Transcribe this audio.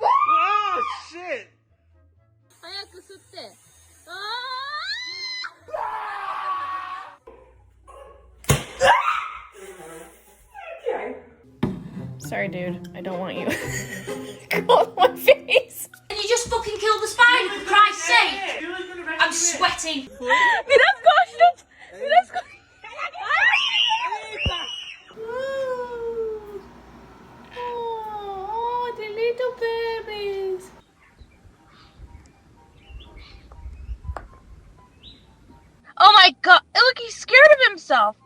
Oh shit! Sorry, dude. I don't want you. Come on my face. Can you just fucking kill the spider, for Christ's sake? I'm sweating. Oh, the little babies. Oh my god, look, he's scared of himself.